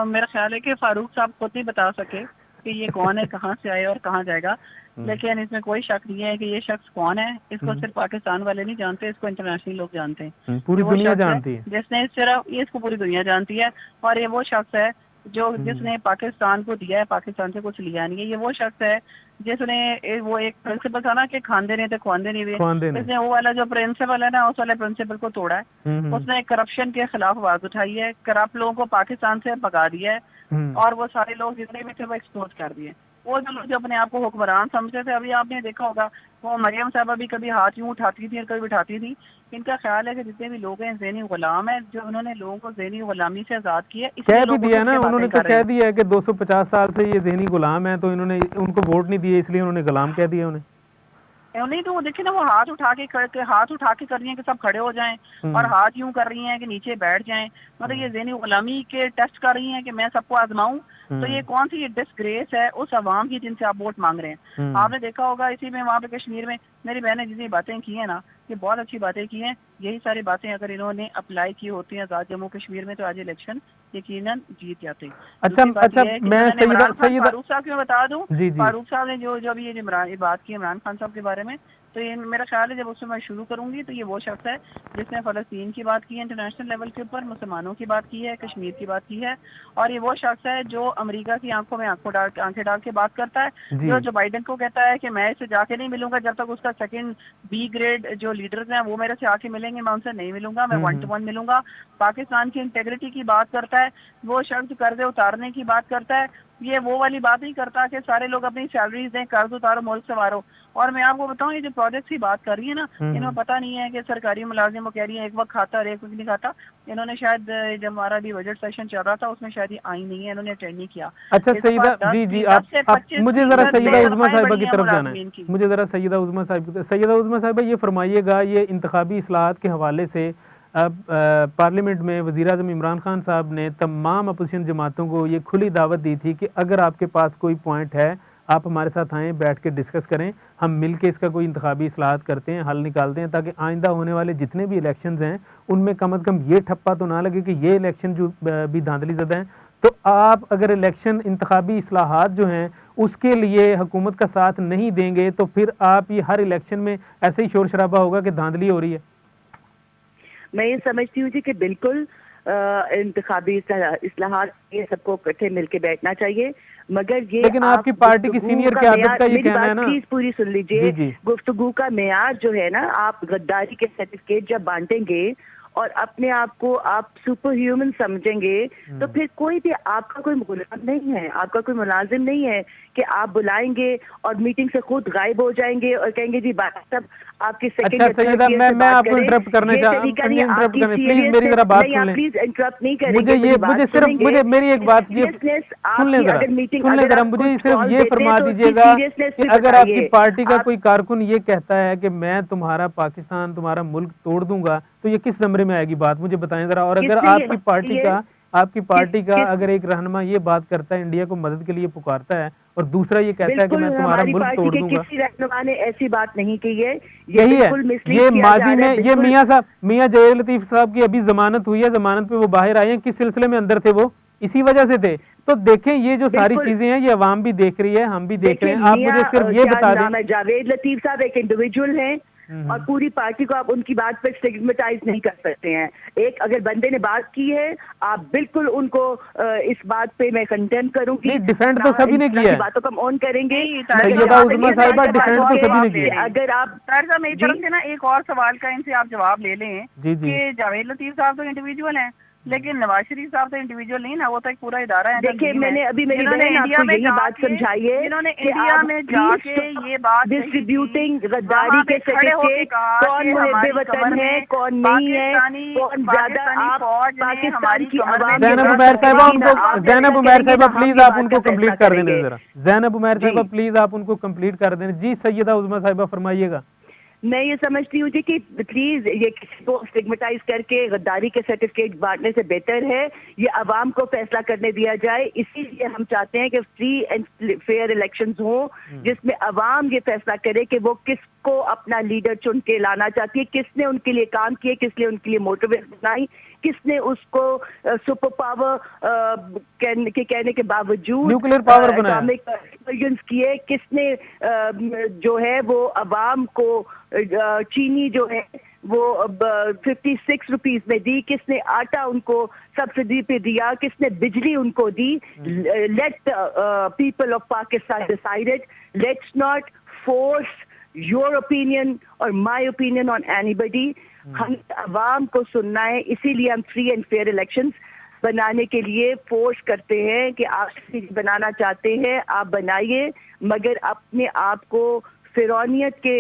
میرا خیال ہے کہ فاروق صاحب خود نہیں بتا سکے کہ یہ کون ہے, کہاں سے آئے اور کہاں جائے گا, لیکن اس میں کوئی شک نہیں ہے کہ یہ شخص کون ہے. اس کو صرف پاکستان والے نہیں جانتے, اس کو انٹرنیشنل لوگ جانتے ہیں, پوری دنیا جانتی ہے. جس نے صرف اس کو پوری دنیا جانتی ہے, اور یہ وہ شخص ہے جو جس نے پاکستان کو دیا ہے, پاکستان سے کچھ لیا نہیں ہے. یہ وہ شخص ہے جس نے وہ ایک پرنسپل تھا نا کہ کھاندے نہیں تھے خواندے نہیں ہوئے, اس نے وہ والا جو پرنسپل ہے نا, اس والے پرنسپل کو توڑا ہے. اس نے کرپشن کے خلاف آواز اٹھائی ہے, کرپٹ لوگوں کو پاکستان سے بھگا دیا ہے, اور وہ سارے لوگ جتنے بھی تھے وہ ایکسپوز کر دیے. وہ جو لوگ اپنے آپ کو حکمران سمجھتے تھے, ابھی آپ نے دیکھا ہوگا وہ مریم صاحبہ بھی کبھی ہاتھ یوں اٹھاتی تھی اور کبھی اٹھاتی تھی. ان کا خیال ہے کہ جتنے بھی لوگ ہیں ذہنی غلام ہیں, جو انہوں نے لوگوں کو ذہنی غلامی سے آزاد کیا. کہہ بھی دیا نا, انہوں نے تو کہہ دیا ہے کہ 250 سال سے یہ ذہنی غلام ہیں, تو انہوں نے ان کو ووٹ نہیں دیے, اس لیے انہوں نے غلام کہہ دیا انہیں. نہیں تو وہ دیکھیں نا, وہ ہاتھ اٹھا کے کر رہی ہیں کہ سب کھڑے ہو جائیں, اور ہاتھ یوں کر رہی ہیں کہ نیچے بیٹھ جائیں. مطلب یہ ذہنی غلامی کے ٹیسٹ کر رہی ہیں کہ میں سب کو آزماؤں. تو یہ کون سی یہ ڈسگریس ہے اس عوام کی جن سے آپ ووٹ مانگ رہے ہیں. آپ نے دیکھا ہوگا اسی میں وہاں پہ کشمیر میں میری بہن نے جتنی باتیں کی ہیں نا, یہ بہت اچھی باتیں کی ہیں. یہی ساری باتیں اگر انہوں نے اپلائی کی ہوتی ہیں آزاد جموں کشمیر میں, تو آج الیکشن یقیناً جیت جاتے. اچھا میں فاروق صاحب کی میں بتا دوں, جی فاروق صاحب نے جو ابھی یہ بات کی عمران خان صاحب کے بارے میں, تو یہ میرا خیال ہے جب اس میں شروع کروں گی تو یہ وہ شخص ہے جس نے فلسطین کی بات کی ہے انٹرنیشنل لیول کے اوپر, مسلمانوں کی بات کی ہے, کشمیر کی بات کی ہے, اور یہ وہ شخص ہے جو امریکہ کی آنکھوں میں آنکھیں ڈال کے بات کرتا ہے, جو بائیڈن کو کہتا ہے کہ میں اس سے جا کے نہیں ملوں گا جب تک اس کا سیکنڈ بی گریڈ جو لیڈرز ہیں وہ میرے سے آ کے ملیں گے, میں ان سے نہیں ملوں گا, میں 1 to 1 ملوں گا. پاکستان کی انٹیگریٹی کی بات کرتا ہے, وہ شخص قرضے اتارنے کی بات کرتا ہے, یہ وہ والی بات نہیں کرتا کہ سارے لوگ اپنی سیلریز دیں, قرض اتارو, ملک سنوارو. اور میں آپ کو بتاؤں یہ جو پروجیکٹس کی بات کر رہی ہے نا, ان میں پتہ نہیں ہے کہ سرکاری ملازم وہ کہہ رہی ہیں ایک وقت کھاتا اور ایک وقت نہیں کھاتا. انہوں نے شاید جب ہمارا بھی بجٹ سیشن چل رہا تھا اس میں شاید یہ آئی نہیں ہے, انہوں نے اٹینڈ نہیں کیا. اچھا سیدہ, جی آپ مجھے ذرا سیدہ عظمیٰ صاحبہ کی طرف جانا ہے, مجھے ذرا سیدہ عظمیٰ صاحبہ یہ فرمائیے گا, یہ انتخابی اصلاحات کے حوالے سے پارلیمنٹ میں وزیر اعظم عمران خان صاحب نے تمام اپوزیشن جماعتوں کو یہ کھلی دعوت دی تھی کہ اگر آپ کے پاس کوئی پوائنٹ ہے آپ ہمارے ساتھ آئیں, بیٹھ کے ڈسکس کریں, ہم مل کے اس کا کوئی انتخابی اصلاحات کرتے ہیں, حل نکالتے ہیں, تاکہ آئندہ ہونے والے جتنے بھی الیکشنز ہیں ان میں کم از کم یہ ٹھپا تو نہ لگے کہ یہ الیکشن جو بھی دھاندلی زدہ ہیں. تو آپ اگر الیکشن انتخابی اصلاحات جو ہیں اس کے لیے حکومت کا ساتھ نہیں دیں گے تو پھر آپ یہ ہر الیکشن میں ایسے ہی شور شرابہ ہوگا کہ دھاندلی ہو رہی ہے. میں یہ سمجھتی ہوں جی کہ بالکل انتخابی اصلاحات یہ سب کو اکٹھے مل کے بیٹھنا چاہیے, مگر یہ لیکن آپ کی پارٹی کی سینئر قیادت کا یہ کہنا ہے نا, پلیز پوری سن لیجئے, گفتگو کا معیار جو ہے نا, آپ غداری کے سرٹیفکیٹ جب بانٹیں گے اور اپنے آپ کو آپ سپر ہیومن سمجھیں گے تو پھر کوئی بھی آپ کا کوئی ملازم نہیں ہے, آپ کا کوئی ملازم نہیں ہے کہ آپ بلائیں گے اور میٹنگ سے خود غائب ہو جائیں گے اور کہیں گے جی بات سب آپ کی سیکنڈ. اچھا سیدہ, میں آپ کو انٹرپٹ کرنا چاہتا ہوں, پلیز میری ذرا بات سن لیں. پلیز انٹرپٹ نہیں کریں گے, مجھے صرف میری ایک بات یہ سن لیں ذرا, مجھے صرف یہ فرما دیجیے گا کہ اگر آپ کی پارٹی کا کوئی کارکن یہ کہتا ہے کہ میں تمہارا پاکستان, تمہارا ملک توڑ دوں گا, تو یہ کس زمرے میں آئے گی بات, مجھے بتائیں ذرا. اور اگر آپ کی پارٹی کا اگر ایک رہنما یہ بات کرتا ہے, انڈیا کو مدد کے لیے پکارتا ہے, اور دوسرا یہ کہتا ہے کہ میں تمہارا ملک توڑ دوں گا, کسی رہنما نے ایسی بات نہیں کی ہے. یہی ہے, یہ ماضی میں یہ میاں جلیل لطیف صاحب کی ابھی ضمانت ہوئی ہے, ضمانت پہ وہ باہر آئے ہیں, کس سلسلے میں اندر تھے, وہ اسی وجہ سے تھے. تو دیکھیں یہ جو ساری چیزیں ہیں یہ عوام بھی دیکھ رہی ہے, ہم بھی دیکھ رہے ہیں. آپ مجھے صرف یہ بتا دیں, جاوید لطیف صاحب ایک انڈیویجول ہیں اور پوری پارٹی کو آپ ان کی بات پہ سٹگمیٹائز نہیں کر سکتے ہیں. ایک اگر بندے نے بات کی ہے آپ بالکل ان کو اس بات پہ میں کنڈیم کروں گی. ڈیفینڈ تو سبھی نے کیا ہے, باتوں کو ہم آن کریں گے. سیدہ عظمیٰ صاحبہ ڈیفینڈ تو سبھی نے کیا ہے. اگر آپ طاہر میری طرف سے نا ایک اور سوال کا ان سے آپ جواب لے لیں کہ جاوید لطیف صاحب تو انڈیویجول ہیں لیکن نواز شریف صاحب تو انڈیویجول نہیں نا, وہ تو ایک پورا ادارہ ہے. دیکھیں میں نے ابھی میری بہن آپ کو یہی بات سمجھائی ہے, جنہوں نے انڈیا میں جا کے یہ بات ڈسٹریبیوٹنگ غداری کے سرٹیفکیٹ, کون محب وطن ہے, کون نہیں ہے, کون زیادہ. آپ پاکستان کی عوام, زینب عمیر صاحبہ پلیز آپ ان کو کمپلیٹ کر دیں ذرا, زینب عمیر صاحبہ پلیز آپ ان کو کمپلیٹ کر دیں. جی سیدہ عظمیٰ صاحبہ فرمائیے گا. میں یہ سمجھتی ہوں جی کہ پلیز یہ کسی کو اسٹگمیٹائز کر کے غداری کے سرٹیفکیٹ بانٹنے سے بہتر ہے یہ عوام کو فیصلہ کرنے دیا جائے. اسی لیے ہم چاہتے ہیں کہ فری اینڈ فیئر الیکشنز ہوں جس میں عوام یہ فیصلہ کرے کہ وہ کس کو اپنا لیڈر چن کے لانا چاہتی ہے, کس نے ان کے لیے کام کیے, کس نے ان کے لیے موٹو بنائی, کس نے اس کو سپر پاور کہنے کے باوجود نیوکلیئر پاور بنایا کیے, کس نے جو ہے وہ عوام کو چینی جو ہے وہ 56 روپیز میں دی, کس نے آٹا ان کو سبسڈی پہ دیا, کس نے بجلی ان کو دی. Let people of Pakistan decided, let's not force your opinion or my opinion on anybody. ہم عوام کو سننا ہے, اسی لیے ہم فری اینڈ فیئر الیکشنز بنانے کے لیے فورس کرتے ہیں کہ آپ بنانا چاہتے ہیں آپ بنائیے, مگر اپنے آپ کو فرعونیت کے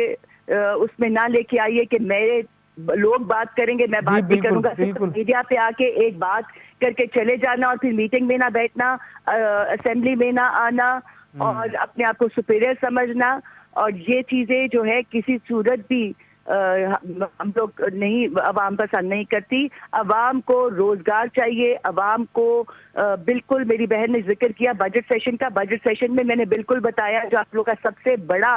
اس میں نہ لے کے آئیے کہ میرے لوگ بات کریں گے میں بات نہیں کروں گا. میڈیا پہ آ کے ایک بات کر کے چلے جانا اور پھر میٹنگ میں نہ بیٹھنا, اسمبلی میں نہ آنا اور اپنے آپ کو سپیریئر سمجھنا, اور یہ چیزیں جو ہے کسی صورت بھی ہم لوگ نہیں, عوام پسند نہیں کرتی. عوام کو روزگار چاہیے, عوام کو بالکل, میری بہن نے ذکر کیا بجٹ سیشن کا, بجٹ سیشن میں میں نے بالکل بتایا جو آپ لوگ کا سب سے بڑا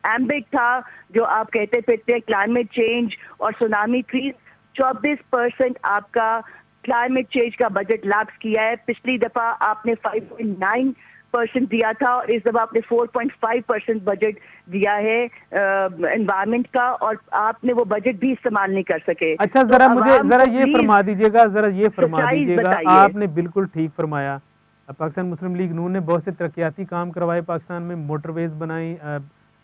ایمبٹ تھا جو آپ کہتے پھرتے کلائمیٹ چینج اور سونامی ٹریز, 24% آپ کا کلائمیٹ چینج کا بجٹ لاپس کیا ہے. پچھلی دفعہ آپ نے 5.9 5% دیا تھا اور اس دفعہ آپ نے 4.5% بجٹ دیا ہے انوائرمنٹ کا, اور آپ نے وہ بجٹ بھی استعمال نہیں کر سکے. اچھا ذرا مجھے ذرا یہ فرما دیجیے گا, سچائی بتائیے. آپ نے بالکل ٹھیک فرمایا. پاکستان مسلم لیگ نون نے بہت سے ترقیاتی کام کروائے پاکستان میں, موٹر ویز بنائی,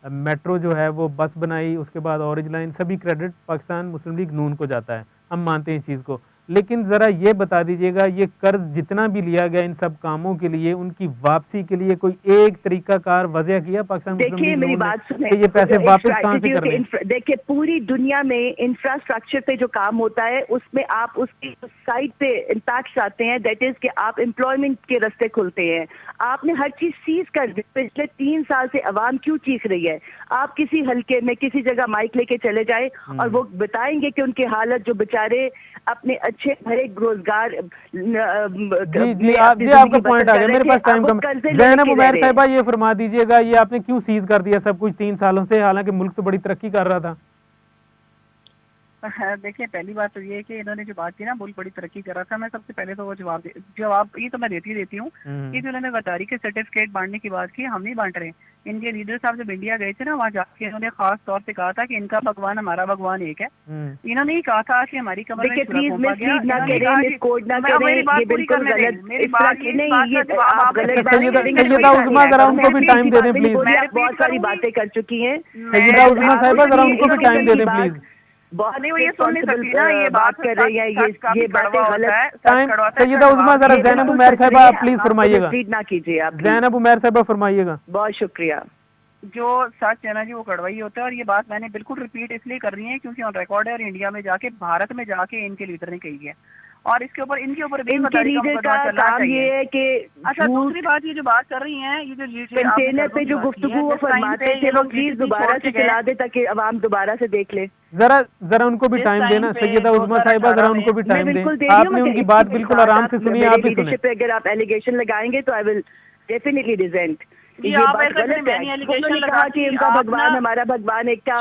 میٹرو جو ہے وہ بس بنائی, اس کے بعد اورنج لائن, سبھی کریڈٹ پاکستان مسلم لیگ نون کو جاتا ہے, ہم مانتے ہیں اس چیز کو. لیکن ذرا یہ بتا دیجیے گا یہ قرض جتنا بھی لیا گیا ان سب کاموں کے لیے, ان کی واپسی کے لیے کوئی ایک طریقہ کار وضع کیا پاکستان مسلم لیگ میری نون بات نے کہ یہ پیسے واپس کہاں سے کرنے ہیں؟ دیکھیے پوری دنیا میں انفراسٹرکچر پہ جو کام ہوتا ہے اس میں آپ اس کی سائٹ پہ امپیکٹ آتے ہیں, دیٹ از کہ آپ امپلائمنٹ کے راستے کھلتے ہیں. آپ نے ہر چیز سیز کر دی. پچھلے 3 سال سے عوام کیوں چیخ رہی ہے؟ آپ کسی حلقے میں کسی جگہ مائک لے کے چلے جائیں اور وہ بتائیں گے کہ ان کی حالت جو بےچارے اپنے اچھے بھرے روزگار جی آپ کا پوائنٹ آ گیا, میرے پاس ٹائم کم. زینب عمیر صاحبہ یہ فرما دیجیے گا یہ آپ نے کیوں سیز کر دیا سب کچھ 3 سالوں سے, حالانکہ ملک تو بڑی ترقی کر رہا تھا؟ دیکھیں پہلی بات تو یہ ہے کہ انہوں نے جو بات کی نا ملک بڑی ترقی کر رہا تھا. میں سب سے پہلے تو وہ جواب یہ تو میں دیتی ہوں کہ جو انہوں نے غداری کے سرٹیفکیٹ بانٹنے کی بات کی, ہم نہیں بانٹ رہے. ان کے لیڈر صاحب جب انڈیا گئے تھے نا, وہاں جا کے انہوں نے خاص طور سے کہا تھا کہ ان کا بھگوان ہمارا بھگوان ایک ہے. انہوں نے یہ کہا تھا کہ ہماری کمر میں چھری پھونکا گیا. میری بات پوری کرنے دیں, میری بات سیدہ عظمیٰ ذرا ان کو بھی ٹائم دے دیں پلیز. بہت ساری باتیں کر چکی ہیں سیدہ عظمیٰ صاحبہ ذرا ان کو بھی ٹائم دے دیں پلیز. یہ سن نہیں سکتی نا, یہ بات کر رہی ہے, یہ باتیں غلط. سیدہ عظمیٰ ذرا زینب عمیر صاحبہ پلیز فرمائیے گا. نہ کیجیے آپ, زینب عمیر صاحبہ فرمائیے گا. بہت شکریہ. جو سچ ہے نا جی وہ کڑوائی ہوتا ہے, اور یہ بات میں نے بالکل ریپیٹ اس لیے کر رہی ہے کیونکہ آن ریکارڈ ہے, اور انڈیا میں جا کے بھارت میں جا کے ان کے لیڈر نے کہی ہے, اور اس کے اوپر ان کے اوپر ان کے لیڈر کا کام یہ ہے کہ اچھا دوسری بات یہ جو بات کر رہی ہیں, یہ جو کنٹینر پہ جو گفتگو وہ فرماتے تھے وہ پلیز دوبارہ سے چلا دے تاکہ عوام دوبارہ سے دیکھ لے. ذرا ان کو بھی ٹائم دینا. سیدہ عظمیٰ صاحبہ ذرا ان کو بھی ٹائم دیں. آپ نے ان کی بات بالکل آرام سے سنی, آپ بھی سنیں. اگر آپ ایلیگیشن لگائیں گے تو آئی ول ڈیفینیٹلی ریزینٹ. یہ بات غلط ہے. انہوں نے کہا کہ ان کا بھگوان ہمارا بھگوان ایک تھا.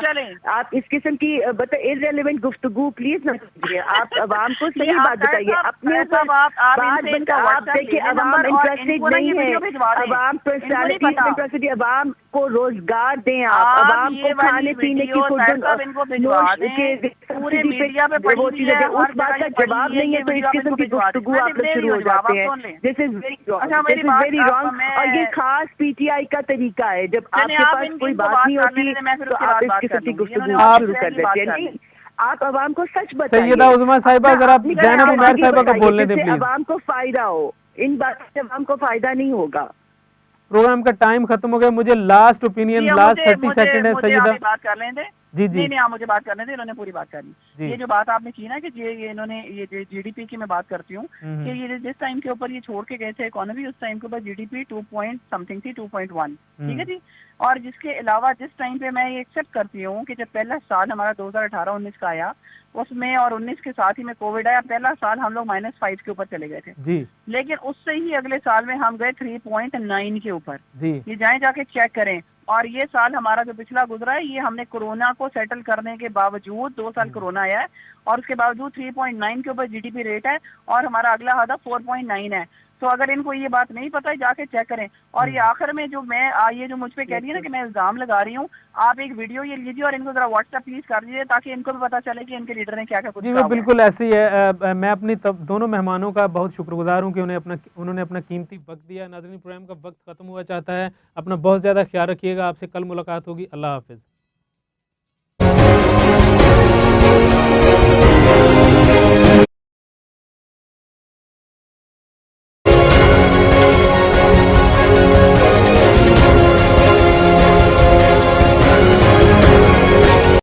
آپ اس قسم کی irrelevant گفتگو پلیز نہ کیجیے. آپ عوام کو صحیح بات بتائیے. اپنے اوپر آپ دیکھیں عوام انٹرسٹڈ نہیں ہے, عوام پرسنالٹی انٹرسٹڈ, عوام کو روزگار دیں, آپ عوام کو کھانے پینے کی پورے میڈیا پہ وہ چیزیں دیں. اس بات کا جواب نہیں ہے تو اس قسم کی گفتگو آپ لوگ شروع ہو جاتے ہیں. دس از ویری رانگ, اور یہ خاص پی ٹی آئی کا طریقہ ہے. جب آپ کے پاس کوئی بات نہیں ہوتی تو آپ اس قسم کی گفتگو شروع کر دیتے ہیں. نہیں, آپ عوام کو سچ بتائیے. سیدہ عظمیٰ صاحبہ ذرا زینب عمیر صاحبہ کو بولنے دیں پلیز. عوام کو فائدہ ہو, ان باتوں سے عوام کو فائدہ نہیں ہوگا. پروگرام کا ٹائم ختم ہو گیا. مجھے لاسٹ اوپینین, لاسٹ 30 سیکنڈ ہے. سیدہ بات کر لیں دے. جی نہیں آپ مجھے بات کرنے دیں, انہوں نے پوری بات کرنی. یہ جو بات آپ نے کی نا کہ یہ انہوں نے یہ جی ڈی پی کی میں بات کرتی ہوں کہ یہ جس ٹائم کے اوپر یہ چھوڑ کے گئے تھے اکانومی, اس ٹائم کے اوپر جی ڈی پی 2.something تھی, 2.1, ٹھیک ہے جی. اور جس کے علاوہ جس ٹائم پہ میں یہ ایکسیپٹ کرتی ہوں کہ جب پہلا سال ہمارا 2018-19 کا آیا, اس میں اور 19 کے ساتھ ہی میں کووڈ آیا, پہلا سال ہم لوگ -5 کے اوپر چلے گئے تھے, لیکن اس سے ہی اگلے سال میں ہم گئے 3.9 کے اوپر. یہ جائیں جا کے چیک کریں. اور یہ سال ہمارا جو پچھلا گزرا ہے, یہ ہم نے کورونا کو سیٹل کرنے کے باوجود 2 سال کورونا آیا ہے, اور اس کے باوجود 3.9 کے اوپر جی ڈی پی ریٹ ہے, اور ہمارا اگلا ہدف 4.9 ہے. تو اگر ان کو یہ بات نہیں پتہ ہے جا کے چیک کریں. اور یہ آخر میں جو میں یہ جو مجھ پہ کہہ رہی ہے نا کہ میں الزام لگا رہی ہوں, آپ ایک ویڈیو یہ لیجیے اور ان کو ذرا واٹس ایپ پلیز کر دیجیے تاکہ ان کو بھی پتہ چلے کہ ان کے لیڈر نے کیا کیا کچھ کہا. بالکل ایسے ہی ہے. میں اپنی دونوں مہمانوں کا بہت شکر گزار ہوں کہ انہوں نے اپنا قیمتی وقت دیا. ناظرین پروگرام کا وقت ختم ہوا چاہتا ہے. اپنا بہت زیادہ خیال رکھیے گا. آپ سے کل ملاقات ہوگی. اللہ حافظ.